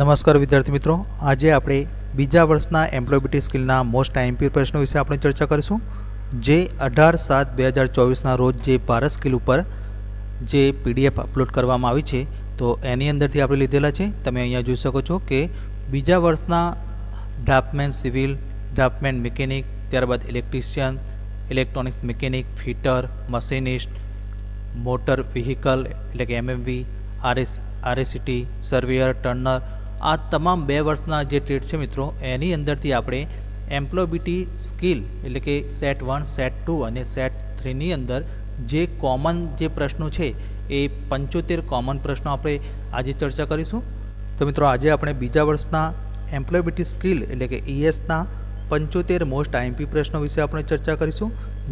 નમસ્કાર વિદ્યાર્થી મિત્રો, આજે આપણે બીજા વર્ષના એમ્પ્લોયબિલિટી સ્કિલના મોસ્ટ આઈએમપી પ્રશ્નો વિશે આપણે ચર્ચા કરીશું, જે 18/7/2024ના રોજ જે ભારત સ્કિલ ઉપર જે પીડીએફ અપલોડ કરવામાં આવી છે તો એની અંદરથી આપણે લીધેલા છે. તમે અહીંયા જોઈ શકો છો કે બીજા વર્ષના ડ્રાફ્ટમેન સિવિલ, ડ્રાફ્ટમેન મિકેનિક, ત્યારબાદ electrician, electronics mechanic, fitter, machinist, motor vehicle એટલે કે એમએમવી, આરએસીટી, સર્વેયર, ટર્નર, આ તમામ 2 વર્ષના જે ટ્રેડ છે મિત્રો, એની અંદરથી આપણે એમ્પ્લોયબિલિટી સ્કિલ એટલે કે સેટ 1, સેટ 2 અને સેટ 3ની અંદર જે કોમન જે પ્રશ્નો છે એ 75 કોમન પ્રશ્નો આપણે આજે ચર્ચા કરીશું. તો મિત્રો, આજે આપણે બીજા વર્ષના એમ્પ્લોયબિલિટી સ્કિલ એટલે કે ESના 75 મોસ્ટ આઈએમપી પ્રશ્નો વિશે આપણે ચર્ચા કરીશું,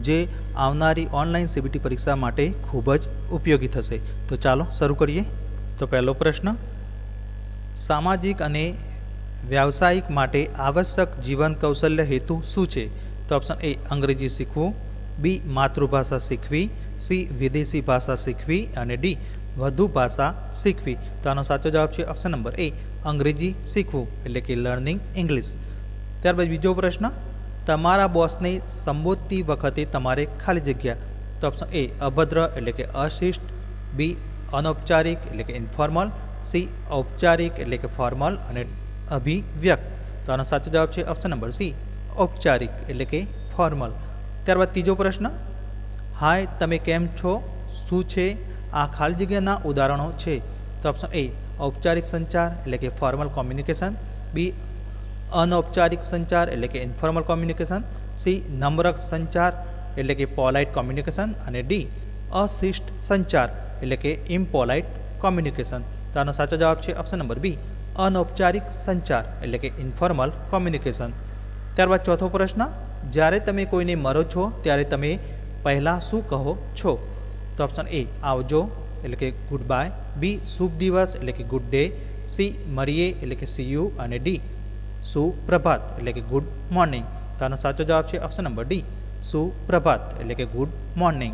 જે આવનારી ઓનલાઈન સીબીટી પરીક્ષા માટે ખૂબ જ ઉપયોગી થશે. તો ચાલો શરૂ કરીએ. તો પહેલો પ્રશ્ન, સામાજિક અને વ્યાવસાયિક માટે આવશ્યક જીવન કૌશલ્ય હેતુ શું છે? તો ઓપ્શન એ અંગ્રેજી શીખવું, બી માતૃભાષા શીખવી, સી વિદેશી ભાષા શીખવી અને ડી વધુ ભાષા શીખવી. તો આનો સાચો જવાબ છે ઓપ્શન નંબર એ અંગ્રેજી શીખવું એટલે કે લર્નિંગ ઇંગ્લિશ. ત્યારબાદ બીજો પ્રશ્ન, તમારા બોસને સંબોધતી વખતે તમારે ખાલી જગ્યા. તો ઓપ્શન એ અભદ્ર એટલે કે અશિષ્ટ, બી અનૌપચારિક એટલે કે ઇન્ફોર્મલ, સી ઔપચારિક એટલે કે ફોર્મલ અને અભિવ્યક્ત. તો આનો સાચો જવાબ છે ઓપ્શન નંબર સી ઔપચારિક એટલે કે ફોર્મલ. ત્યારબાદ ત્રીજો પ્રશ્ન, હાય તમે કેમ છો, શું છે, આ ખાલી જગ્યાના ઉદાહરણો છે. તો ઓપ્શન એ ઔપચારિક સંચાર એટલે કે ફોર્મલ કોમ્યુનિકેશન, બી અનૌપચારિક સંચાર એટલે કે ઇન્ફોર્મલ કોમ્યુનિકેશન, સી નમ્રક સંચાર એટલે કે પોલાઇટ કોમ્યુનિકેશન અને ડી અશિષ્ટ સંચાર એટલે કે ઇમ્પોલાઇટ કોમ્યુનિકેશન. તો આનો સાચો જવાબ છે ઓપ્શન નંબર બી અનૌપચારિક સંચાર એટલે કે ઇન્ફોર્મલ કોમ્યુનિકેશન. ત્યારબાદ ચોથો પ્રશ્ન, જ્યારે તમે કોઈને મળો છો ત્યારે તમે પહેલાં શું કહો છો? તો ઓપ્શન એ આવજો એટલે કે ગુડ બાય, બી શુભ દિવસ એટલે કે ગુડ ડે, સી મળીએ એટલે કે સી યુ અને ડી સુપ્રભાત એટલે કે ગુડ મોર્નિંગ. તો આનો સાચો જવાબ છે ઓપ્શન નંબર ડી સુપ્રભાત એટલે કે ગુડ મોર્નિંગ.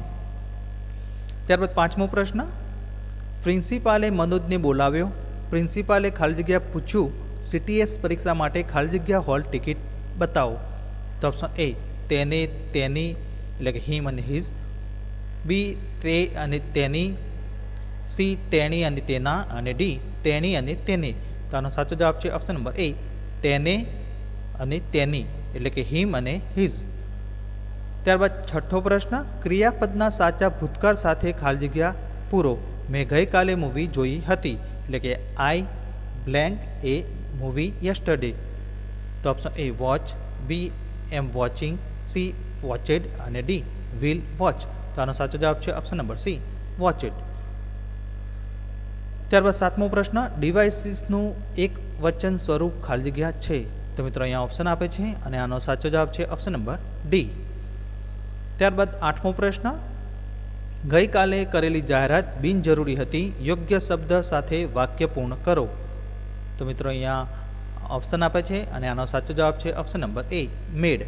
ત્યારબાદ પાંચમો પ્રશ્ન, પ્રિન્સિપાલે મનોજને બોલાવ્યો, પ્રિન્સિપાલે ખાલી જગ્યા પૂછ્યું CTS પરીક્ષા માટે ખાલી જગ્યા હોલ ટિકિટ બતાવો. તો ઓપ્શન એ તેને, તેની એટલે કે હિમ અને હિઝ, બી તે અને તેની, સી તેણી અને તેના અને ડી તેણી અને તેને. તો આનો સાચો જવાબ છે ઓપ્શન નંબર એ તેને અને તેની એટલે કે હિમ અને હિઝ. ત્યારબાદ છઠ્ઠો પ્રશ્ન, ક્રિયાપદના સાચા ભૂતકાળ સાથે ખાલી જગ્યા પૂરો. મેં ગઈકાલે મૂવી જોઈ હતી એટલે કે I blank a movie yesterday. તો option A watch, B am watching, C watched અને ડી વિલ વોચ. તો આનો સાચો જવાબ છે ઓપ્શન નંબર સી વોચેડ. ત્યારબાદ સાતમો પ્રશ્ન, ડિવાઇસીસનું એક વચન સ્વરૂપ ખાલી જગ્યા છે. તો મિત્રો અહીંયા ઓપ્શન આપે છે અને આનો સાચો જવાબ છે ઓપ્શન નંબર ડી. ત્યારબાદ આઠમો પ્રશ્ન, ગઈકાલે કરેલી જાહેરાત બિનજરૂરી હતી, યોગ્ય શબ્દ સાથે વાક્ય પૂર્ણ કરો. તો મિત્રો અહીંયા ઓપ્શન આપે છે અને આનો સાચો જવાબ છે ઓપ્શન નંબર એ મેડ.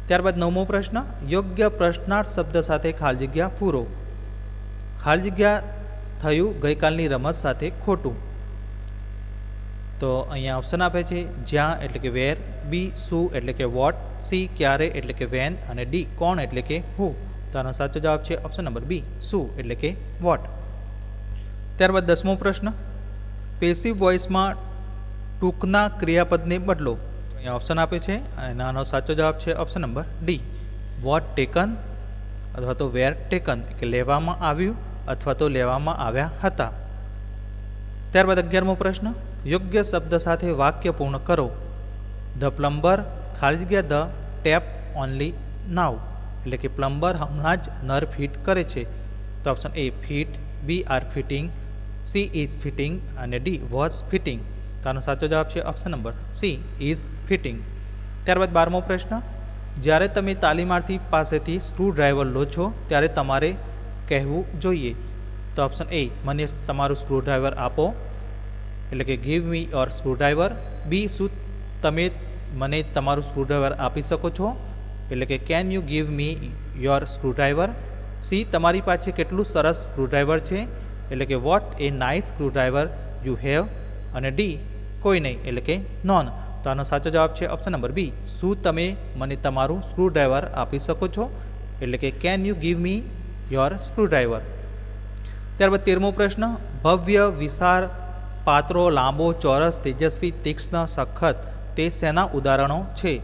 ત્યારબાદ નવમો પ્રશ્ન, યોગ્ય પ્રશ્નાર્થ શબ્દ સાથે ખાલી જગ્યા પૂરો. ખાલી જગ્યા થયું ગઈકાલની રમત સાથે ખોટું. તો અહીંયા ઓપ્શન આપે છે જ્યાં એટલે કે વેર, બી શું એટલે કે વોટ, સી ક્યારે એટલે કે વેન અને ડી કોણ એટલે કે હુ. તો આનો સાચો જવાબ છે ઓપ્શન નંબર બી શું એટલે કે વોટ. ત્યારબાદ દસમો પ્રશ્ન, પેસિવ વોઇસમાં ટૂંકના ક્રિયાપદને બદલો. અહીંયા ઓપ્શન આપે છે અને આનો સાચો જવાબ છે option number D what taken અથવા તો વેર ટેકન એટલે લેવામાં આવ્યું અથવા તો લેવામાં આવ્યા હતા. ત્યારબાદ 11મો પ્રશ્ન, યોગ્ય શબ્દ સાથે વાક્ય પૂર્ણ કરો. ધ પ્લમ્બર ખાલી જગ્યા ધ ટેપ ઓનલી નાવ એટલે કે પ્લમ્બર હમણાં જ નળ ફિટ કરે છે. તો option A fit, B are fitting, C is fitting અને ડી વોઝ ફિટિંગ. તો આનો સાચો જવાબ છે option number C is fitting. ત્યારબાદ 12મો પ્રશ્ન, જ્યારે તમે તાલીમાર્થી પાસેથી સ્ક્રૂડ્રાઈવર લો છો ત્યારે તમારે કહેવું જોઈએ. તો ઓપ્શન એ મને તમારું સ્ક્રૂડ્રાઈવર આપો એટલે કે ગીવ મી યોર સ્ક્રૂડ્રાઈવર, બી શું તમે મને તમારું સ્ક્રૂડ્રાઈવર આપી શકો છો એટલે કે can you give me your screwdriver, C તમારી પાસે કેટલું સરસ સ્ક્રૂડ્રાઈવર છે એટલે કે what a nice screwdriver you have અને ડી કોઈ નહીં એટલે કે નોન. તો આનો સાચો જવાબ છે ઓપ્શન નંબર બી. શું તમે મને તમારું સ્ક્રૂડ્રાઈવર આપી શકો છો? એટલે કે can you give me your screwdriver. ત્યારબાદ 13મો પ્રશ્ન, ભવ્ય, વિશાળ, પાત્રો, લાંબો, ચોરસ, તેજસ્વી, તીક્ષ્ણ, સખત તે શેના ઉદાહરણો છે?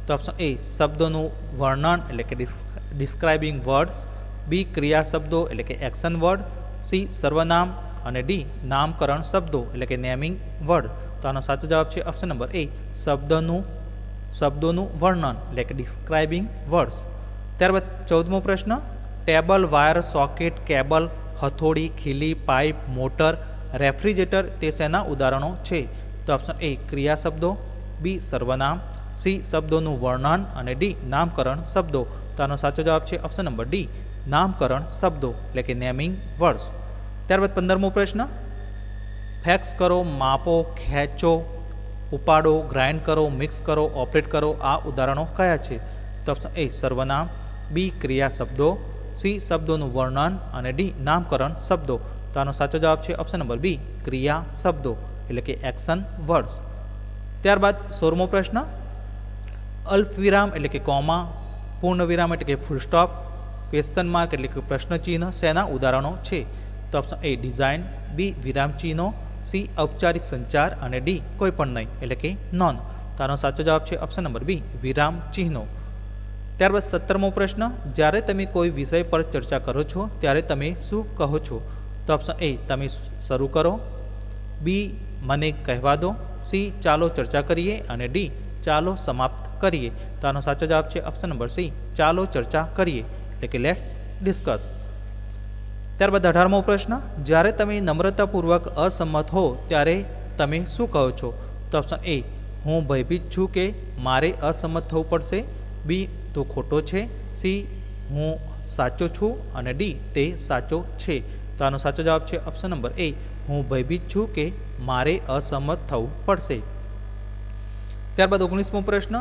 તો ઓપ્શન એ શબ્દોનું વર્ણન એટલે કે ડિસ્ક્રાઇબિંગ વર્ડ્સ, બી ક્રિયા શબ્દો એટલે કે એક્શન વર્ડ, સી સર્વનામ અને ડી નામકરણ શબ્દો એટલે કે નેમિંગ વર્ડ. તો આનો સાચો જવાબ છે ઓપ્શન નંબર એ શબ્દોનું વર્ણન એટલે કે ડિસ્ક્રાઇબિંગ વર્ડ્સ. ત્યારબાદ 14મો પ્રશ્ન, ટેબલ, વાયર, સોકેટ, કેબલ, હથોડી, ખીલી, પાઇપ, મોટર, રેફ્રિજરેટર તે શેના ઉદાહરણો છે? તો ઓપ્શન એ ક્રિયા શબ્દો, બી સર્વનામ, સી શબ્દોનું વર્ણન અને ડી નામકરણ શબ્દો. તો આનો સાચો જવાબ છે ઓપ્શન નંબર ડી નામકરણ શબ્દો એટલે કે નેમિંગ વર્ડ્સ. ત્યારબાદ 15મો પ્રશ્ન, ફેક્સ કરો, માપો, ખેંચો, ઉપાડો, ગ્રાઇન્ડ કરો, મિક્સ કરો, ઓપરેટ કરો આ ઉદાહરણો કયા છે? તો ઓપ્શન એ સર્વનામ, બી ક્રિયા શબ્દો, સી શબ્દોનું વર્ણન અને ડી નામકરણ શબ્દો. તો આનો સાચો જવાબ છે ઓપ્શન નંબર બી ક્રિયા શબ્દો એટલે કે એક્શન વર્ડ્સ. ત્યારબાદ 16મો પ્રશ્ન, અલ્પવિરામ એટલે કે કોમા, પૂર્ણ વિરામ એટલે કે ફૂલ સ્ટોપ, ક્વેશ્ચન માર્ક એટલે કે પ્રશ્ન ચિહ્ન શેના ઉદાહરણો છે? તો ઓપ્શન એ ડિઝાઇન, બી વિરામ ચિહ્નો, સી ઔપચારિક સંચાર અને ડી કોઈ પણ નહીં એટલે કે નોન. તો આનો સાચો જવાબ છે ઓપ્શન નંબર બી વિરામ ચિહ્નો. ત્યારબાદ 17મો પ્રશ્ન, જ્યારે તમે કોઈ વિષય પર ચર્ચા કરો છો ત્યારે તમે શું કહો છો? તો ઓપ્શન એ તમે શરૂ કરો, બી મને કહેવા દો, સી ચાલો ચર્ચા કરીએ અને ડી ચાલો સમાપ્ત કરીએ. તો આનો સાચો જવાબ છે ઓપ્શન નંબર સી ચાલો ચર્ચા કરીએ એટલે કે લેટ્સ ડિસ્કસ. ત્યારબાદ 18મો પ્રશ્ન, જ્યારે તમે નમ્રતાપૂર્વક અસંમત હો ત્યારે તમે શું કહો છો? તો ઓપ્શન એ હું ભયભીત છું કે મારે અસંમત થવું પડશે, બી તો ખોટો છે, સી હું સાચો છું અને ડી તે સાચો છે. તો આનો સાચો જવાબ છે ઓપ્શન નંબર એ હું ભયભીત છું કે મારે અસંમત થવું પડશે. ત્યારબાદ 19મો પ્રશ્ન,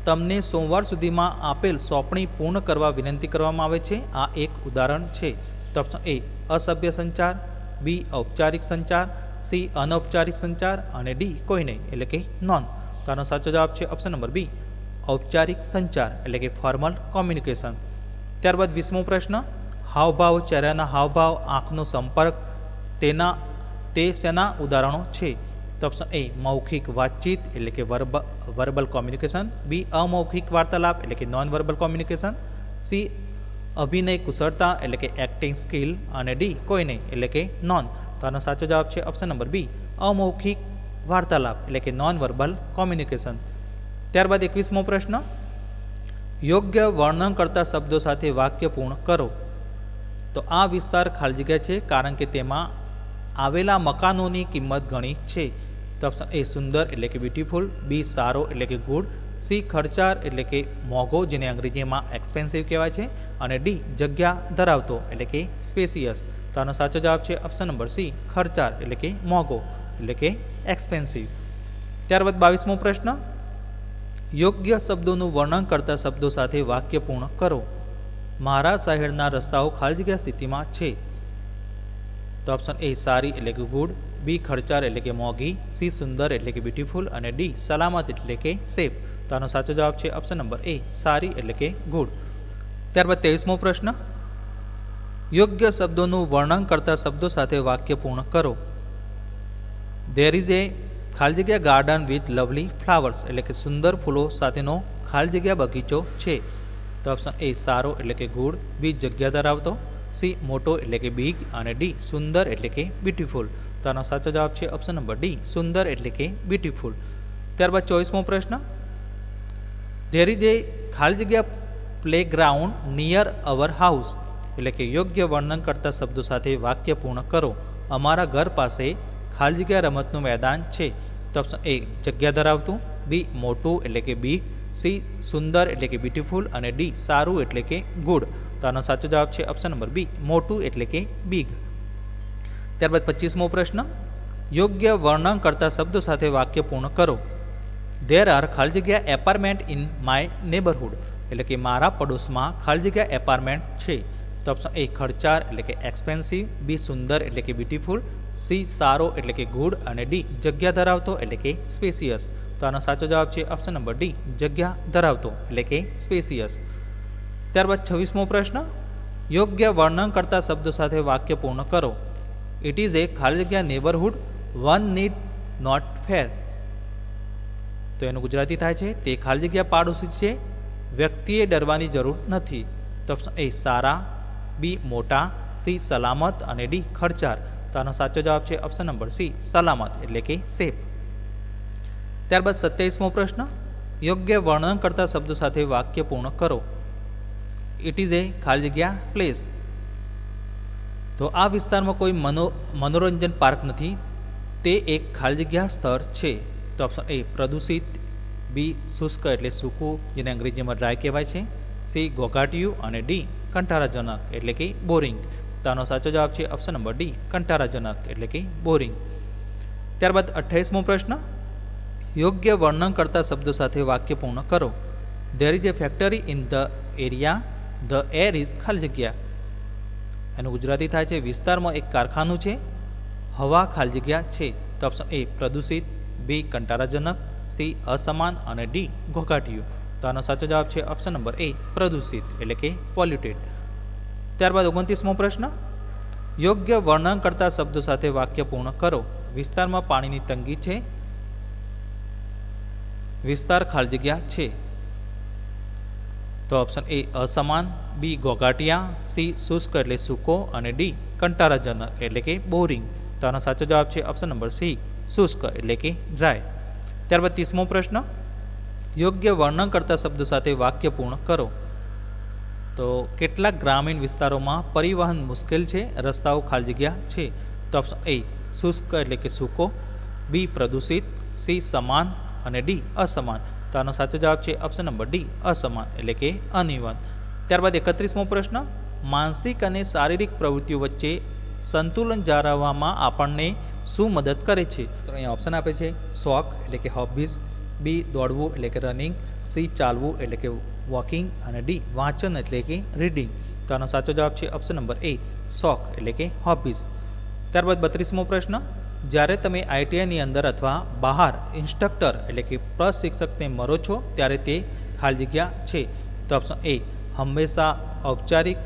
તમને સોમવાર સુધીમાં આપેલ સોંપણી પૂર્ણ કરવા વિનંતી કરવામાં આવે છે આ એક ઉદાહરણ છે? તો ઓપ્શન એ અસભ્ય સંચાર, બી ઔપચારિક સંચાર, સી અનૌપચારિક સંચાર અને ડી કોઈ નહીં એટલે કે નોન. તો આનો સાચો જવાબ છે ઓપ્શન નંબર બી ઔપચારિક સંચાર એટલે કે ફોર્મલ કોમ્યુનિકેશન. ત્યારબાદ 20મો પ્રશ્ન, હાવભાવ, ચહેરાના હાવભાવ, આંખનો સંપર્ક તે શેના ઉદાહરણો છે? તો ઓપ્શન એ મૌખિક વાતચીત એટલે કે વર્બલ કોમ્યુનિકેશન, બી અમૌખિક વાર્તાલાપ એટલે કે નોન વર્બલ કોમ્યુનિકેશન, સી અભિનય કુશળતા એટલે કે એક્ટિંગ સ્કિલ અને ડી કોઈ નહીં એટલે કે નોન. તો આનો સાચો જવાબ છે ઓપ્શન નંબર બી અમૌખિક વાર્તાલાપ એટલે કે નોન વર્બલ કોમ્યુનિકેશન. ત્યારબાદ 21મો પ્રશ્ન, યોગ્ય વર્ણન કરતા શબ્દો સાથે વાક્ય પૂર્ણ કરો. તો આ વિસ્તાર ખાલી જગ્યા છે કારણ કે તેમાં આવેલા મકાનોની કિંમત ઘણી છે. તો ઓપ્શન એ સુંદર એટલે કે બ્યુટીફુલ, બી સારો એટલે કે ગુડ, સી ખર્ચાળ એટલે કે મોંઘો જેને અંગ્રેજીમાં એક્સપેન્સિવ કહેવાય છે અને ડી જગ્યા ધરાવતો એટલે કે સ્પેસિયસ. તો આનો સાચો જવાબ છે ઓપ્શન નંબર સી ખર્ચાળ એટલે કે મોંઘો એટલે કે એક્સપેન્સિવ. ત્યારબાદ 22મો પ્રશ્ન, યોગ્ય શબ્દોનું વર્ણન કરતા શબ્દો સાથે વાક્ય પૂર્ણ કરો. મારા શહેરના રસ્તાઓ ખાલી જગ્યા સ્થિતિમાં છે. તો ઓપ્શન એ સારી એટલે કે ગુડ, બી ખર્ચાળ એટલે કે મોંઘી, સી સુંદર એટલે કે બ્યુટીફુલ અને ડી સલામત એટલે કે સેફ. તો આનો સાચો જવાબ છે ઓપ્શન નંબર એ સારી એટલે કે ગુડ. ત્યારબાદ 23મો પ્રશ્ન, યોગ્ય શબ્દોનું વર્ણન કરતા શબ્દો સાથે વાક્ય પૂર્ણ કરો. ધેર ઇઝ એ ખાલી જગ્યા ગાર્ડન વિથ લવલી ફ્લાવર્સ એટલે કે સુંદર ફૂલો સાથેનો ખાલી જગ્યા બગીચો છે. તો ઓપ્શન એ સારો એટલે કે ગુડ, બી જગ્યા ધરાવતો, સી મોટો એટલે કે બિગ અને ડી સુંદર એટલે કે બ્યુટીફુલ. તો આનો સાચો જવાબ છે ઓપ્શન નંબર ડી સુંદર એટલે કે બ્યુટીફુલ. ત્યારબાદ 24મો પ્રશ્ન, ધેર ઇઝ એ ખાલી જગ્યા પ્લેગ્રાઉન્ડ નિયર અવર હાઉસ એટલે કે યોગ્ય વર્ણન કરતા શબ્દો સાથે વાક્ય પૂર્ણ કરો. અમારા ઘર પાસે ખાલી જગ્યા રમતનું મેદાન છે. તો ઓપ્શન એ જગ્યા ધરાવતું, બી મોટું એટલે કે બિગ, સી સુંદર એટલે કે બ્યુટીફુલ અને ડી સારું એટલે કે ગુડ. તો આનો સાચો જવાબ છે ઓપ્શન નંબર બી મોટું એટલે કે બિગ. ત્યારબાદ 25મો પ્રશ્ન, યોગ્ય વર્ણન કરતા શબ્દો સાથે વાક્ય પૂર્ણ કરો. ધેર આર ખાલી જગ્યા એપાર્ટમેન્ટ ઇન માય નેબરહુડ એટલે કે મારા પડોશમાં ખાલી જગ્યા એપાર્ટમેન્ટ છે. તો ઓપ્શન એ ખર્ચાળ એટલે કે એક્સપેન્સિવ, બી સુંદર એટલે કે બ્યુટીફુલ, સી સારો એટલે કે ગુડ અને ડી જગ્યા ધરાવતો એટલે કે સ્પેસિયસ. તો આનો સાચો જવાબ છે ઓપ્શન નંબર ડી જગ્યા ધરાવતો એટલે કે સ્પેસિયસ. ત્યારબાદ 26મો પ્રશ્ન, યોગ્ય વર્ણન કરતા શબ્દો સાથે વાક્ય પૂર્ણ કરો. ઇટ ઇઝ એ ખાલી જગ્યા neighbourhood one need not fair. તો એનું ગુજરાતી થાય છે તે ખાલી જગ્યા પાડોશી છે, વ્યક્તિએ ડરવાની જરૂર નથી. તો ઓપ્શન એ સારા, બી મોટા, સી સલામત અને ડી ખર્ચાળ. તો આનો સાચો જવાબ છે ઓપ્શન નંબર સી સલામત એટલે કે સેફ. ત્યારબાદ 27મો પ્રશ્ન, યોગ્ય વર્ણન કરતા શબ્દો સાથે વાક્ય પૂર્ણ કરો. ઇટ ઇઝ એ ખાલી જગ્યા પ્લેસ. તો આ વિસ્તારમાં કોઈ મનોરંજન પાર્ક નથી, તે એક ખાલી જગ્યા સ્થળ છે. તો ઓપ્શન એ પ્રદૂષિત, બી શુષ્ક એટલે સૂકું જેને અંગ્રેજીમાં ડ્રાય કહેવાય છે, સી ઘોઘાટિયું અને ડી કંટાળાજનક એટલે કે બોરિંગ. તો આનો સાચો જવાબ છે ઓપ્શન નંબર ડી કંટાળાજનક એટલે કે બોરિંગ. ત્યારબાદ 28મો પ્રશ્ન, યોગ્ય વર્ણન કરતા શબ્દો સાથે વાક્ય પૂર્ણ કરો. There is A factory in the area, the air is ખાલી જગ્યા. એનું ગુજરાતી થાય છે વિસ્તારમાં એક કારખાનું છે, હવા ખાલી જગ્યા છે. તો ઓપ્શન એ પ્રદૂષિત, બી કંટાળાજનક, સી અસમાન અને ડી ઘોઘાટિયું. તો આનો સાચો જવાબ છે ઓપ્શન નંબર એ પ્રદૂષિત એટલે કે પોલ્યુટેડ. ત્યારબાદ 29મો પ્રશ્ન, યોગ્ય વર્ણન કરતા શબ્દો સાથે વાક્ય પૂર્ણ કરો. વિસ્તારમાં પાણીની તંગી છે, વિસ્તાર ખાલી જગ્યા છે. તો ઓપ્શન એ અસમાન, બી ઘોઘાટિયા, સી શુષ્ક એટલે સૂકો અને ડી કંટાળાજનક એટલે કે બોરિંગ. તો આનો સાચો જવાબ છે ઓપ્શન નંબર સી શુષ્ક એટલે કે ડ્રાય. ત્યારબાદ 30મો પ્રશ્ન, યોગ્ય વર્ણન કરતા શબ્દો સાથે વાક્ય પૂર્ણ કરો. તો કેટલાક ગ્રામીણ વિસ્તારોમાં પરિવહન મુશ્કેલ છે, રસ્તાઓ ખાલી જગ્યા છે. તો ઓપ્શન એ શુષ્ક એટલે કે સૂકો, બી પ્રદૂષિત, સી સમાન અને ડી અસમાન. તો આનો સાચો જવાબ છે ઓપ્શન નંબર ડી અસમાન એટલે કે અનઇવન. ત્યારબાદ 31મો પ્રશ્ન, માનસિક અને શારીરિક પ્રવૃત્તિઓ વચ્ચે સંતુલન જાળવવામાં આપણને શું મદદ કરે છે? તો અહીંયા ઓપ્શન આપે છે શોખ એટલે કે હોબીઝ, બી દોડવું એટલે કે રનિંગ, સી ચાલવું એટલે કે વોકિંગ અને ડી વાંચન એટલે કે રીડિંગ. તો આનો સાચો જવાબ છે ઓપ્શન નંબર એ શોખ એટલે કે હોબીઝ. ત્યારબાદ 32મો પ્રશ્ન, જ્યારે તમે આઈટીઆઈની અંદર અથવા બહાર ઇન્સ્ટ્રક્ટર એટલે કે પ્રશિક્ષકને મળો છો ત્યારે તે ખાલી જગ્યા છે. તો ઓપ્શન એ હંમેશા ઔપચારિક,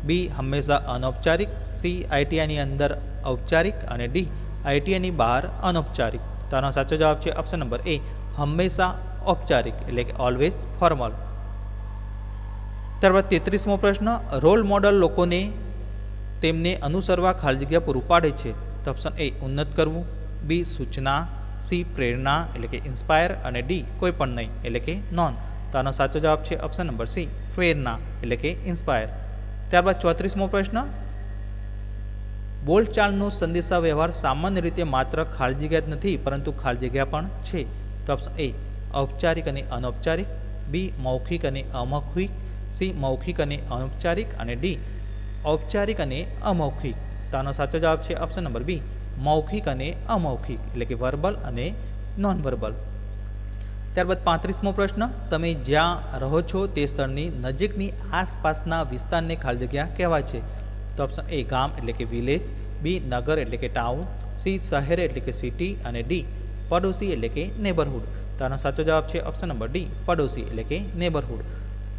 બી હંમેશા અનૌપચારિક, સી આઈટીઆઈની અંદર ઔપચારિક અને ડી આઈટીઆઈની બહાર અનૌપચારિક. તો આનો સાચો જવાબ છે ઓપ્શન નંબર એ હંમેશા ઔપચારિક એટલે કે ઓલવેઝ ફોર્મલ. ત્યારબાદ 33મો પ્રશ્ન, રોલ મોડલ લોકોને તેમને અનુસરવા ખાલી જગ્યા પૂરું પાડે છે. તો ઓપ્શન એ ઉન્નત કરવું, બી સૂચના, સી પ્રેરણા એટલે કે ઇન્સ્પાયર અને ડી કોઈ પણ નહીં એટલે કે નોન. તો આનો સાચો જવાબ છે ઓપ્શન નંબર સી પ્રેરણા એટલે કે ઇન્સ્પાયર. ત્યારબાદ 34મો પ્રશ્ન, બોલચાલનો સંદેશા વ્યવહાર સામાન્ય રીતે માત્ર ખાલી જગ્યા જ નથી પરંતુ ખાલી જગ્યા પણ છે. તો ઓપ્શન એ ઔપચારિક અને અનૌપચારિક, બી મૌખિક અને અમૌખિક, સી મૌખિક અને અનૌપચારિક અને ડી ઔપચારિક અને અમૌખિક. તો આનો સાચો જવાબ છે ઓપ્શન નંબર બી મૌખિક અને અમૌખિક એટલે કે વર્બલ અને નોન વર્બલ. ત્યારબાદ 35મો પ્રશ્ન, તમે જ્યાં રહો છો તે સ્થળની નજીકની આસપાસના વિસ્તારને ખાલી જગ્યા કહેવાય છે. તો ઓપ્શન એ ગામ એટલે કે વિલેજ, બી નગર એટલે કે ટાઉન, સી શહેર એટલે કે સિટી અને ડી પડોશી એટલે કે નેબરહુડ. તો આનો સાચો જવાબ છે ઓપ્શન નંબર ડી પડોશી એટલે કે નેબરહુડ.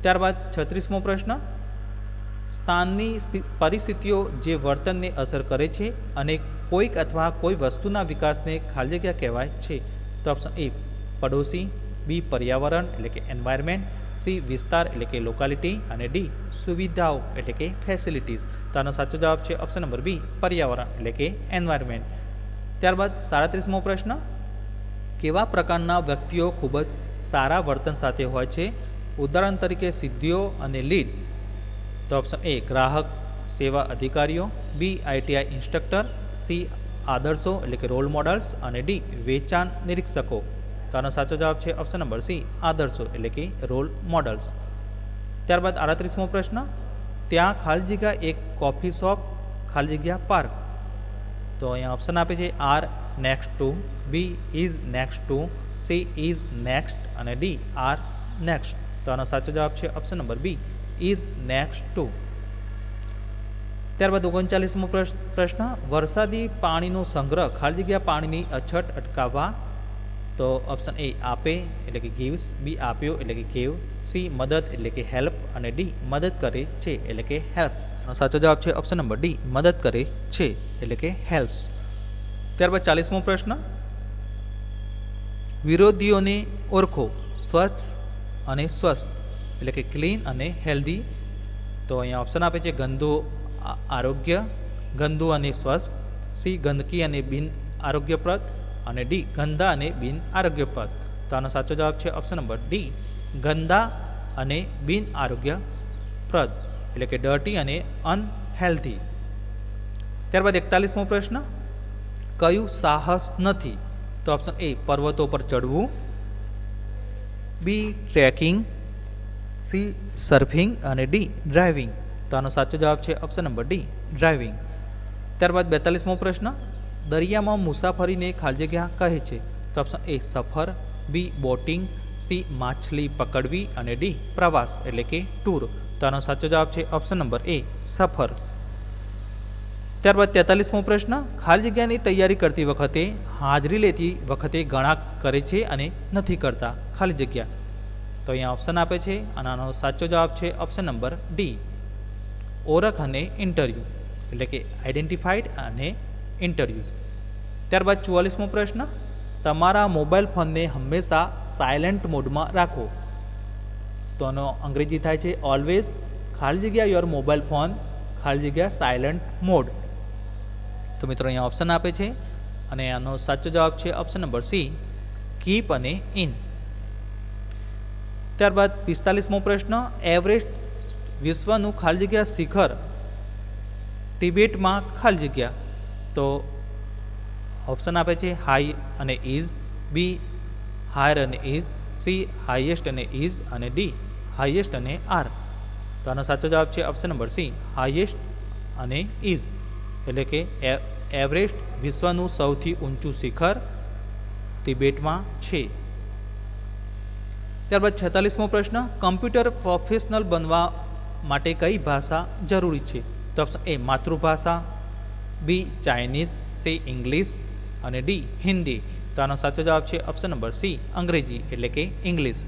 ત્યારબાદ 36મો પ્રશ્ન, સ્થાનની પરિસ્થિતિઓ જે વર્તનને અસર કરે છે અને કોઈક અથવા કોઈ વસ્તુના વિકાસને ખાલી જગ્યા કહેવાય છે. તો ઓપ્શન એ પડોશી, બી પર્યાવરણ એટલે કે એન્વાયરમેન્ટ, સી વિસ્તાર એટલે કે લોકાલિટી અને ડી સુવિધાઓ એટલે કે ફેસિલિટીઝ. તો આનો સાચો જવાબ છે ઓપ્શન નંબર બી પર્યાવરણ એટલે કે એન્વાયરમેન્ટ. ત્યારબાદ 37મો પ્રશ્ન, કેવા પ્રકારના વ્યક્તિઓ ખૂબ જ સારા વર્તન સાથે હોય છે? ઉદાહરણ તરીકે સિદ્ધિઓ અને લીડ. તો ઓપ્શન એ ગ્રાહક સેવા અધિકારીઓ, બી આઈટીઆઈ ઇન્સ્ટ્રક્ટર, સી આદર્શો એટલે કે રોલ મોડલ્સ અને ડી વેચાણ નિરીક્ષકો. તો આનો સાચો જવાબ છે ઓપ્શન નંબર સી આદર્શો એટલે કે રોલ મોડલ્સ. ત્યારબાદ 38મો પ્રશ્ન, ત્યાં ખાલી જગ્યા એક કોફી શોપ ખાલી જગ્યા પાર્ક. તો અહીંયા ઓપ્શન આપે છે are next to, B is next to, C is next અને ડી આર નેક્સ્ટ. તો આનો સાચો જવાબ છે option number B is next to. ત્યારબાદ 39મો પ્રશ્ન, વરસાદી પાણીનો સંગ્રહ ખાલી જગ્યા પાણીની અછત અટકાવવા. તો ઓપ્શન એ આપે એટલે કે ગીવ્સ, બી આપ્યો એટલે કે ગેવ, સી મદદ એટલે કે હેલ્પ અને ડી મદદ કરે છે એટલે કે હેલ્પ્સ. સાચો જવાબ છે ઓપ્શન નંબર ડી, મદદ કરે છે એટલે કે હેલ્પ્સ. ત્યારબાદ 40મો પ્રશ્ન, વિરોધીઓને ઓળખો. સ્વચ્છ અને સ્વસ્થ એટલે કે ક્લીન અને હેલ્ધી. તો અહીંયા ઓપ્શન આપે છે ગંદુ આરોગ્ય, ગંદુ અને સ્વસ્થ, સી ગંદકી અને બિન આરોગ્યપ્રદ અને ડી ગંદા અને બિન આરોગ્યપ્રદ. તો આનો સાચો જવાબ છે ઓપ્શન નંબર ડી, ગંદા અને બિન આરોગ્યપ્રદ એટલે કે ડર્ટી અને અનહેલ્ધી. ત્યારબાદ 41મો પ્રશ્ન, કયું સાહસ નથી. તો ઓપ્શન એ પર્વતો પર ચડવું, બી ટ્રેકિંગ, સી સર્ફિંગ અને ડી ડ્રાઇવિંગ. તો આનો સાચો જવાબ છે ઓપ્શન નંબર ડી, ડ્રાઇવિંગ. ત્યારબાદ 42મો પ્રશ્ન, દરિયામાં મુસાફરીને ખાલી જગ્યા કહે છે. તો ઓપ્શન એ સફર, બી બોટિંગ, સી માછલી પકડવી અને ડી પ્રવાસ એટલે કે ટૂર. તો આનો સાચો જવાબ છે ઓપ્શન નંબર એ સફર. ત્યારબાદ 43મો પ્રશ્ન, ખાલી જગ્યાની તૈયારી કરતી વખતે હાજરી લેતી વખતે ઘણા કરે છે અને નથી કરતા ખાલી જગ્યા. તો અહીંયા ઓપ્શન આપે છે અને આનો સાચો જવાબ છે ઓપ્શન નંબર ડી, ઓળખ અને ઇન્ટરવ્યૂ એટલે કે આઈડેન્ટિફાઈડ અને ઇન્ટરવ્યૂઝ. ત્યારબાદ 44મો પ્રશ્ન, તમારા મોબાઈલ ફોનને હંમેશા સાયલેન્ટ મોડમાં રાખો. તો આનો અંગ્રેજી થાય છે ઓલવેઝ ખાલી જગ્યા યોર મોબાઈલ ફોન ખાલી જગ્યા સાયલેન્ટ મોડ. તો મિત્રો અહીંયા ઓપ્શન આપે છે અને આનો સાચો જવાબ છે ઓપ્શન નંબર સી, કીપ અને ઇન. ત્યારબાદ 45મો પ્રશ્ન, એવરેસ્ટ વિશ્વનું ખાલી જગ્યા શિખર તિબેટમાં ખાલી જગ્યા. તો ઓપ્શન આપે છે હાઈ અને ઇઝ, બી હાયર અને ઇઝ, સી હાઈએસ્ટ અને ઇઝ અને ડી હાઈએસ્ટ અને આર. તો આનો સાચો જવાબ છે ઓપ્શન નંબર સી, હાઈએસ્ટ અને ઇઝ એટલે કે એવરેસ્ટ વિશ્વનું સૌથી ઊંચું શિખર તિબેટમાં છે. ત્યારબાદ 46મો પ્રશ્ન, કમ્પ્યુટર પ્રોફેશનલ બનવા માટે કઈ ભાષા જરૂરી છે. તો ઓપ્શન એ માતૃભાષા, બી ચાઇનીઝ, સી ઇંગ્લિશ અને ડી હિન્દી. તો આનો સાચો જવાબ છે ઓપ્શન નંબર સી, અંગ્રેજી એટલે કે ઇંગ્લિશ.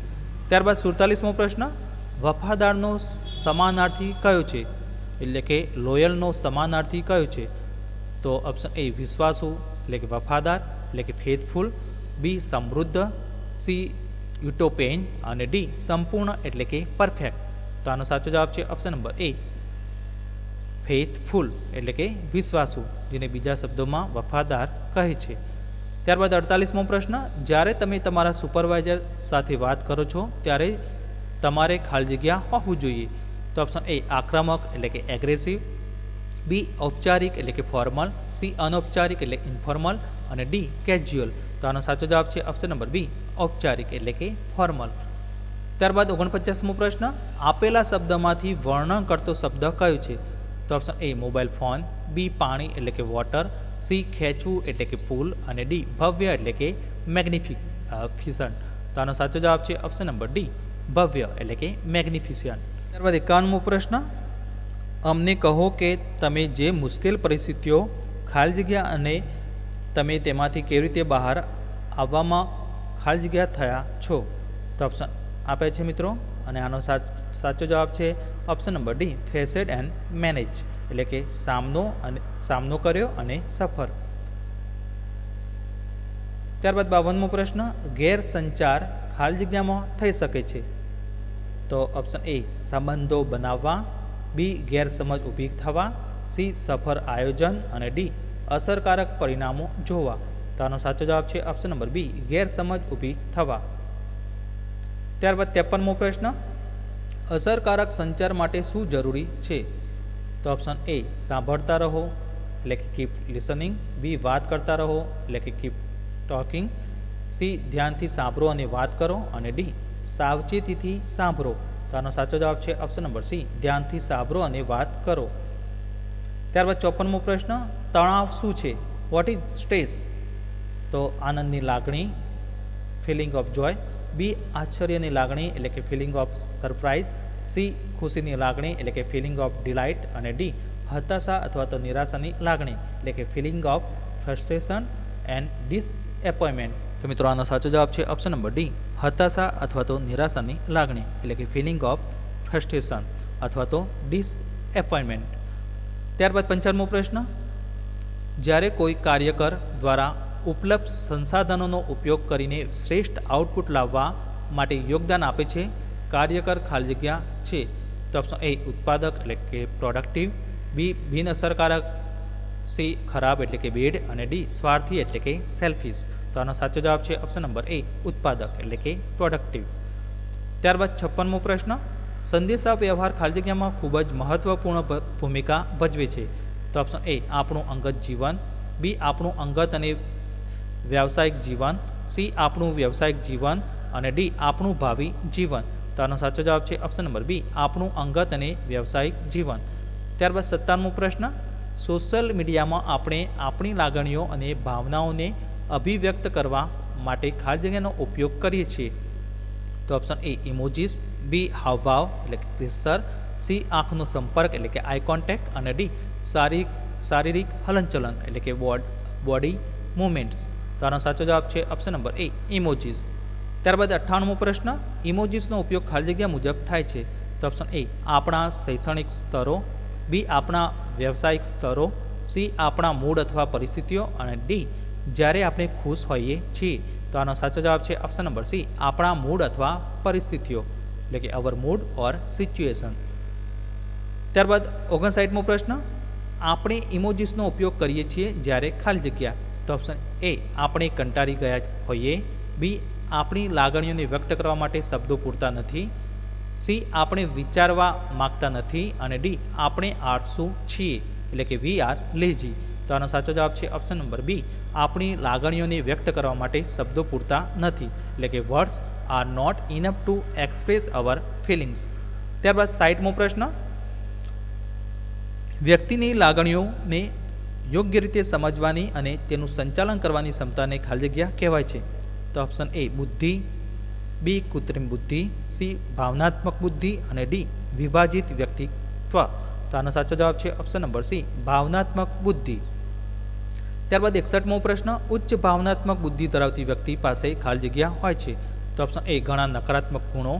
ત્યારબાદ 47મો પ્રશ્ન, વફાદારનો સમાનાર્થી કયો છે એટલે કે લોયલનો સમાનાર્થી કયો છે. તો ઓપ્શન એ વિશ્વાસુ એટલે કે વફાદાર એટલે કે ફેથફુલ, બી સમૃદ્ધ, સી યુટોપેન અને ડી સંપૂર્ણ એટલે કે પરફેક્ટ. તો આનો સાચો જવાબ છે ઓપ્શન નંબર એ, ફેથફુલ એટલે કે વિશ્વાસુ, જેને બીજા શબ્દોમાં વફાદાર કહે છે. ત્યારબાદ 48મો પ્રશ્ન, જ્યારે તમે તમારા સુપરવાઇઝર સાથે વાત કરો છો ત્યારે તમારે ખાલી જગ્યા હોવું જોઈએ. તો ઓપ્શન એ આક્રમક એટલે કે એગ્રેસિવ, બી ઔપચારિક એટલે કે ફોર્મલ, સી અનૌપચારિક એટલે ઇન્ફોર્મલ અને ડી કેઝ્યુઅલ. તો આનો સાચો જવાબ છે ઓપ્શન નંબર બી, ઔપચારિક એટલે કે ફોર્મલ. ત્યારબાદ 49મો પ્રશ્ન, આપેલા શબ્દમાંથી વર્ણન કરતો શબ્દ કયો છે. તો ઓપ્શન એ મોબાઈલ ફોન, બી પાણી એટલે કે વોટર, સી ખેંચવું એટલે કે પુલ અને ડી ભવ્ય એટલે કે મેગ્નિફિસન્ટ. તો આનો સાચો જવાબ છે ઓપ્શન નંબર ડી, ભવ્ય એટલે કે મેગ્નિફિસન્ટ. ત્યારબાદ 51મો પ્રશ્ન, અમને કહો કે તમે જે મુશ્કેલ પરિસ્થિતિઓ ખાલી જગ્યા અને તમે તેમાંથી કેવી રીતે બહાર આવવામાં ખાલી જગ્યા થયા છો. તો ઓપ્શન આપે છે મિત્રો અને આનો સાચો જવાબ છે option number D, faced and manage એટલે કે સામનો કર્યો અને સફર. ત્યારબાદ 52મો પ્રશ્ન, ગેરસંચાર ખાલી જગ્યામાં થઈ શકે છે. તો ઓપ્શન એ સંબંધો બનાવવા, બી ગેરસમજ ઊભી થવા, સી સફર આયોજન અને ડી અસરકારક પરિણામો જોવા. તો આનો સાચો જવાબ છે ઓપ્શન નંબર બી, ગેરસમજ ઊભી થવા. ત્યારબાદ 53મો પ્રશ્ન, અસરકારક સંચાર માટે શું જરૂરી છે. તો ઓપ્શન એ સાંભળતા રહો એટલે કે કીપ લિસનિંગ, બી વાત કરતા રહો એટલે કે કીપ ટોકિંગ, સી ધ્યાનથી સાંભળો અને વાત કરો અને ડી સાવચેતીથી સાંભળો. તો આનો સાચો જવાબ છે ઓપ્શન નંબર સી, ધ્યાનથી સાંભળો અને વાત કરો. ત્યારબાદ 54મો પ્રશ્ન, તણાવ શું છે. What is stress. તો આનંદની લાગણી, ફિલિંગ ઓફ જોય, બી આશ્ચર્યની લાગણી એટલે કે ફિલિંગ ઓફ સરપ્રાઇઝ, સી ખુશીની લાગણી એટલે કે ફિલિંગ ઓફ ડિલાઇટ અને ડી હતાશા અથવા તો નિરાશાની લાગણી એટલે કે ફિલિંગ ઓફ ફ્રસ્ટ્રેશન એન્ડ ડિસએપોઇન્ટમેન્ટ. તો મિત્રો આનો સાચો જવાબ છે ઓપ્શન નંબર ડી, હતાશા અથવા તો નિરાશાની લાગણી એટલે કે ફિલિંગ ઓફ ફ્રસ્ટ્રેશન અથવા તો ડિસએપોઇન્ટમેન્ટ. ત્યારબાદ 55મો પ્રશ્ન, જ્યારે કોઈ કાર્યકર દ્વારા ઉપલબ્ધ સંસાધનોનો ઉપયોગ કરીને શ્રેષ્ઠ આઉટપુટ લાવવા માટે યોગદાન આપે છે, કાર્યકર ખાલી જગ્યા છે. તો ઓપ્શન એ ઉત્પાદક એટલે કે પ્રોડક્ટિવ, બી બિનઅસરકારક, સી ખરાબ એટલે કે બેડ અને ડી સ્વાર્થી એટલે કે સેલ્ફિશ. તો આનો સાચો જવાબ છે ઓપ્શન નંબર એ ઉત્પાદક એટલે કે પ્રોડક્ટિવ. ત્યારબાદ 56મો પ્રશ્ન, સંદેશા વ્યવહાર ખાલી જગ્યામાં ખૂબ જ મહત્વપૂર્ણ ભૂમિકા ભજવે છે. તો ઓપ્શન એ આપણું અંગત જીવન, બી આપણું અંગત અને વ્યાવસાયિક જીવન, સી આપણું વ્યાવસાયિક જીવન અને ડી આપણું ભાવિ જીવન. તો આનો સાચો જવાબ છે ઓપ્શન નંબર બી આપણું અંગત અને વ્યાવસાયિક જીવન. ત્યારબાદ 57મો પ્રશ્ન, સોશિયલ મીડિયામાં આપણે આપણી લાગણીઓ અને ભાવનાઓને અભિવ્યક્ત કરવા માટે ખાલી જગ્યાનો ઉપયોગ કરીએ છીએ. તો ઓપ્શન એ ઇમોજીસ, બી હાવભાવ એટલે કે ગેસ્ચર, સી આંખનો સંપર્ક એટલે કે આઈ કોન્ટેક્ટ અને ડી શારીરિક હલનચલન એટલે કે બોડી મૂવમેન્ટ્સ. તો આનો સાચો જવાબ છે ઓપ્શન નંબર એ ઇમોજીસ. ત્યારબાદ 58મો પ્રશ્ન, ઇમોજીસનો ઉપયોગ ખાલી જગ્યા મુજબ થાય છે. તો ઓપ્શન એ આપણા શૈક્ષણિક સ્તરો, બી આપણા વ્યવસાયિક સ્તરો, સી આપણા મૂડ અથવા પરિસ્થિતિઓ અને ડી જ્યારે આપણે ખુશ હોઈએ છીએ. તો આનો સાચો જવાબ છે ઓપ્શન નંબર સી આપણા મૂડ અથવા પરિસ્થિતિઓ એટલે કે અવર મૂડ ઓર સિચ્યુએશન. ત્યારબાદ 59મો પ્રશ્ન, આપણે ઇમોજીસનો ઉપયોગ કરીએ છીએ જ્યારે ખાલી જગ્યા. તો ઓપ્શન એ આપણે કંટાળી ગયા હોઈએ, બી આપણી લાગણીઓને વ્યક્ત કરવા માટે શબ્દો પૂરતા નથી, સી આપણે વિચારવા માગતા નથી અને ડી આપણે આળસુ છીએ એટલે કે વી આર લેઝી. તો આનો સાચો જવાબ છે ઓપ્શન નંબર બી આપણી લાગણીઓને વ્યક્ત કરવા માટે શબ્દો પૂરતા નથી એટલે કે words are not enough to express our feelings. ત્યારબાદ 60મો પ્રશ્ન, વ્યક્તિની લાગણીઓને યોગ્ય રીતે સમજવાની અને તેનું સંચાલન કરવાની ક્ષમતાને ખાલી જગ્યા કહેવાય છે. તો ઓપ્શન એ બુદ્ધિ, બી કૃત્રિમ બુદ્ધિ, સી ભાવનાત્મક બુદ્ધિ અને ડી વિભાજિત વ્યક્તિત્વ. તો આનો સાચો જવાબ છે ઓપ્શન નંબર સી ભાવનાત્મક બુદ્ધિ. ત્યારબાદ 61મો પ્રશ્ન, ઉચ્ચ ભાવનાત્મક બુદ્ધિ ધરાવતી વ્યક્તિ પાસે ખાલી જગ્યા હોય છે. તો ઓપ્શન એ ઘણા નકારાત્મક ગુણો,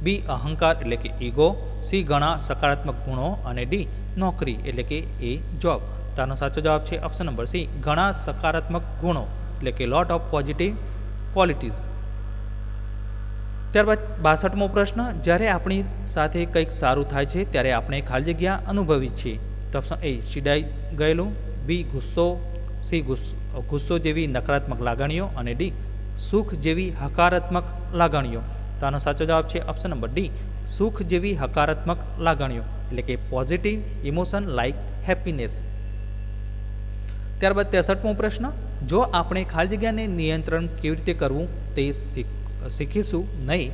બી અહંકાર એટલે કે ઈગો, સી ઘણા સકારાત્મક ગુણો અને ડી નોકરી એટલે કે એ જોબ. તો આનો સાચો જવાબ છે ઓપ્શન નંબર સી ઘણા સકારાત્મક ગુણો એટલે કે લોટ ઓફ પોઝિટિવ ક્વોલિટીઝ. ત્યારબાદ 62મો પ્રશ્ન, જ્યારે આપણી સાથે કંઈક સારું થાય છે ત્યારે આપણે ખાલી જગ્યા અનુભવીએ છીએ. તો ઓપ્શન એ ચીડાઈ ગયેલું, બી ગુસ્સો, સી ગુસ્સો જેવી નકારાત્મક લાગણીઓ અને ડી સુખ જેવી હકારાત્મક લાગણીઓ. તો આનો સાચો જવાબ છે ઓપ્શન નંબર ડી સુખ જેવી હકારાત્મક લાગણીઓ એટલે કે પોઝિટિવ ઇમોશન લાઇક હેપીનેસ. ત્યારબાદ 63મો પ્રશ્ન, જો આપણે ખાલી જગ્યાને નિયંત્રણ કેવી રીતે કરવું તે શીખીશું નહીં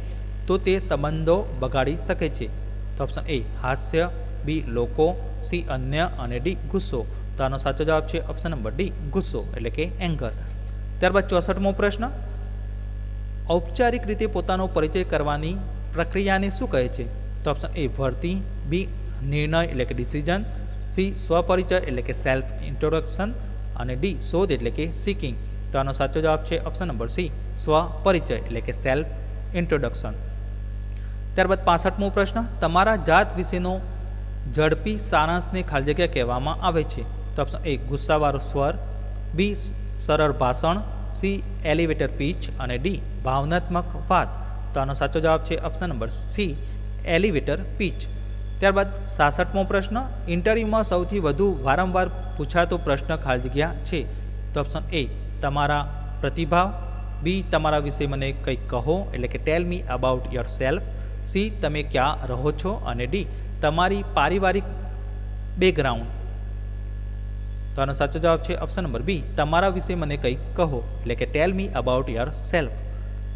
તો તે સંબંધો બગાડી શકે છે. તો ઓપ્શન એ હાસ્ય, બી લોકો, સી અન્ય અને ડી ગુસ્સો. તો આનો સાચો જવાબ છે ઓપ્શન નંબર ડી ગુસ્સો એટલે કે એંગર. ત્યારબાદ 64મો પ્રશ્ન, ઔપચારિક રીતે પોતાનો પરિચય કરવાની પ્રક્રિયાને શું કહે છે? તો ઓપ્શન એ ભરતી, બી નિર્ણય એટલે કે ડિસિઝન, સી સ્વપરિચય એટલે કે સેલ્ફ ઇન્ટ્રોડક્શન અને ડી શોધ એટલે કે સિકિંગ. તો આનો સાચો જવાબ છે ઓપ્શન નંબર સી સ્વપરિચય એટલે કે સેલ્ફ ઇન્ટ્રોડક્શન. ત્યારબાદ 65મો પ્રશ્ન, તમારા જાત વિશેનો ઝડપી સારાંશને ખાલી જગ્યા કહેવામાં આવે છે. તો ઓપ્શન એ ગુસ્સાવાળો સ્વર, બી સરળ ભાષણ, સી એલિવેટર પીચ અને ડી ભાવનાત્મક વાત. તો આનો સાચો જવાબ છે option number C elevator pitch. ત્યારબાદ 66મો પ્રશ્ન, ઇન્ટરવ્યૂમાં સૌથી વધુ વારંવાર પૂછાતો પ્રશ્ન ખાલી જગ્યા છે. તો ઓપ્શન એ તમારા પ્રતિભાવ, બી તમારા વિશે મને કંઈક કહો એટલે કે tell me about yourself, સી તમે ક્યાં રહો છો અને ડી તમારી પારિવારિક બેકગ્રાઉન્ડ. તો આનો સાચો જવાબ છે ઓપ્શન નંબર બી તમારા વિશે મને કંઈક કહો એટલે કે tell me about your self.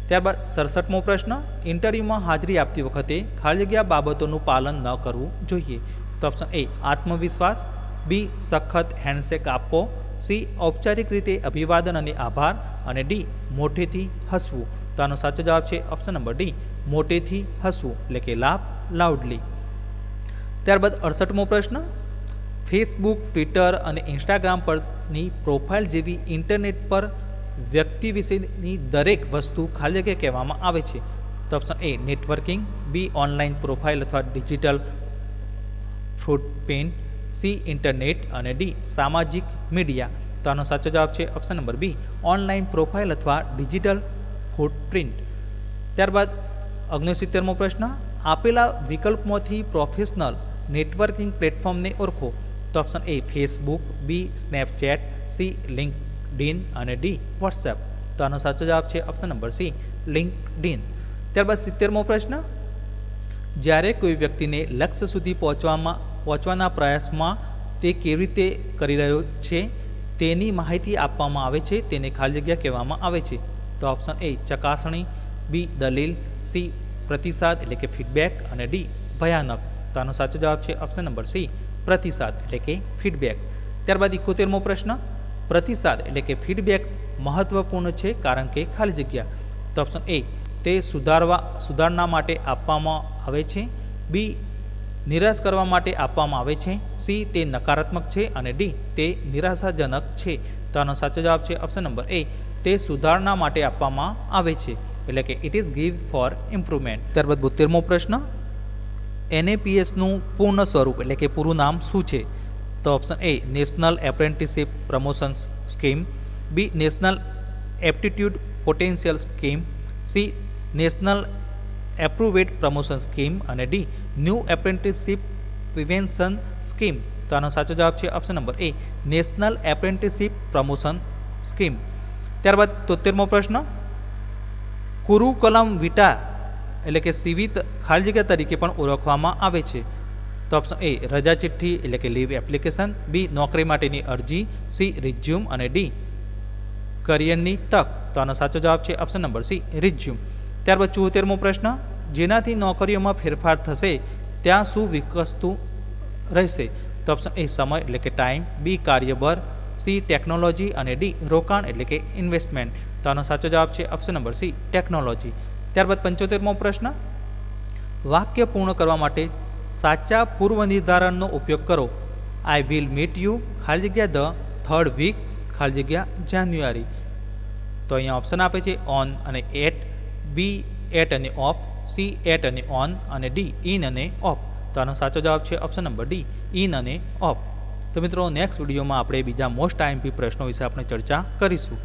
ત્યારબાદ 67મો પ્રશ્ન, ઇન્ટરવ્યૂમાં હાજરી આપતી વખતે ખાલી જગ્યા બાબતોનું પાલન ન કરવું જોઈએ. તો ઓપ્શન એ આત્મવિશ્વાસ, બી સખત હેન્ડશેક આપવો, સી ઔપચારિક રીતે અભિવાદન અને આભાર અને ડી મોટેથી હસવું. તો આનો સાચો જવાબ છે ઓપ્શન નંબર ડી મોટેથી હસવું એટલે કે લાફ લાઉડલી. ત્યારબાદ 68મો પ્રશ્ન, ફેસબુક, ટ્વિટર અને ઇન્સ્ટાગ્રામ પરની પ્રોફાઇલ જેવી ઇન્ટરનેટ પર વ્યક્તિ વિશેની દરેક વસ્તુ ખાલી જગ્યા કહેવામાં આવે છે? તો option A networking, B online profile અથવા ડિજિટલ ફૂટપ્રિન્ટ, સી ઇન્ટરનેટ અને ડી સામાજિક મીડિયા. તો આનો સાચો જવાબ છે option number B online profile અથવા ડિજિટલ ફૂટપ્રિન્ટ. ત્યારબાદ 69મો પ્રશ્ન, આપેલા વિકલ્પમાંથી પ્રોફેશનલ નેટવર્કિંગ પ્લેટફોર્મને ઓળખો. તો option A Facebook, B Snapchat, C LinkedIn અને ડી વોટ્સએપ. તો આનો સાચો જવાબ છે ઓપ્શન નંબર સી લિંક્ડઇન. ત્યારબાદ 70મો પ્રશ્ન, જ્યારે કોઈ વ્યક્તિને લક્ષ્ય સુધી પહોંચવાના પ્રયાસમાં તે કેવી રીતે કરી રહ્યો છે તેની માહિતી આપવામાં આવે છે તેને ખાલી જગ્યા કહેવામાં આવે છે? તો ઓપ્શન એ ચકાસણી, બી દલીલ, સી પ્રતિસાદ એટલે કે ફીડબેક અને ડી ભયાનક. તો આનો સાચો જવાબ છે ઓપ્શન નંબર સી પ્રતિસાદ એટલે કે ફીડબેક. ત્યારબાદ 71મો પ્રશ્ન, પ્રતિસાદ એટલે કે ફીડબેક મહત્વપૂર્ણ છે કારણ કે ખાલી જગ્યા. તો ઓપ્શન એ તે સુધારણા માટે આપવામાં આવે છે, બી નિરાશ કરવા માટે આપવામાં આવે છે, સી તે નકારાત્મક છે અને ડી તે નિરાશાજનક છે. તો આનો સાચો જવાબ છે ઓપ્શન નંબર એ તે સુધારણા માટે આપવામાં આવે છે એટલે કે it is give for improvement. ત્યારબાદ 72મો પ્રશ્ન, NAPSનું પૂર્ણ સ્વરૂપ એટલે કે પૂરું નામ શું છે? તો option A national apprenticeship promotion scheme, B national aptitude potential scheme, C national approved promotion scheme અને D new apprenticeship prevention scheme. તો આનો સાચો જવાબ છે option number A national apprenticeship promotion scheme. ત્યારબાદ 73મો પ્રશ્ન, કુરુકલમ વિટા એટલે કે સીવી ખાલી જગ્યા તરીકે પણ ઓળખવામાં આવે છે? તો ઓપ્શન એ રજા ચિઠ્ઠી એટલે કે લીવ એપ્લિકેશન, બી નોકરી માટેની અરજી, સી રિઝ્યુમ અને ડી કરિયરની તક. તો આનો સાચો જવાબ છે ઓપ્શન નંબર સી રિઝ્યુમ. ત્યારબાદ 74મો પ્રશ્ન, જેનાથી નોકરીઓમાં ફેરફાર થશે ત્યાં શું વિકસતું રહેશે? તો ઓપ્શન એ સમય એટલે કે ટાઈમ, બી કાર્યબળ, સી ટેકનોલોજી અને ડી રોકાણ એટલે કે ઇન્વેસ્ટમેન્ટ. તો આનો સાચો જવાબ છે ઓપ્શન નંબર સી ટેકનોલોજી. ત્યારબાદ 75મો પ્રશ્ન, વાક્ય પૂર્ણ કરવા માટે સાચા પૂર્વ નિર્ધારણનો ઉપયોગ કરો. આઈ વિલ મીટ યુ ખાલી જગ્યા ધ થર્ડ વીક ખાલી જગ્યા જાન્યુઆરી. તો અહીંયા ઓપ્શન આપે છે ઓન અને એટ, બી એટ અને ઓફ, સી એટ અને ઓન અને ડી ઇન અને ઓફ. તો આનો સાચો જવાબ છે ઓપ્શન નંબર ડી ઇન અને ઓફ. તો મિત્રો નેક્સ્ટ વિડીયોમાં આપણે બીજા મોસ્ટ IMP પ્રશ્નો વિશે આપણે ચર્ચા કરીશું.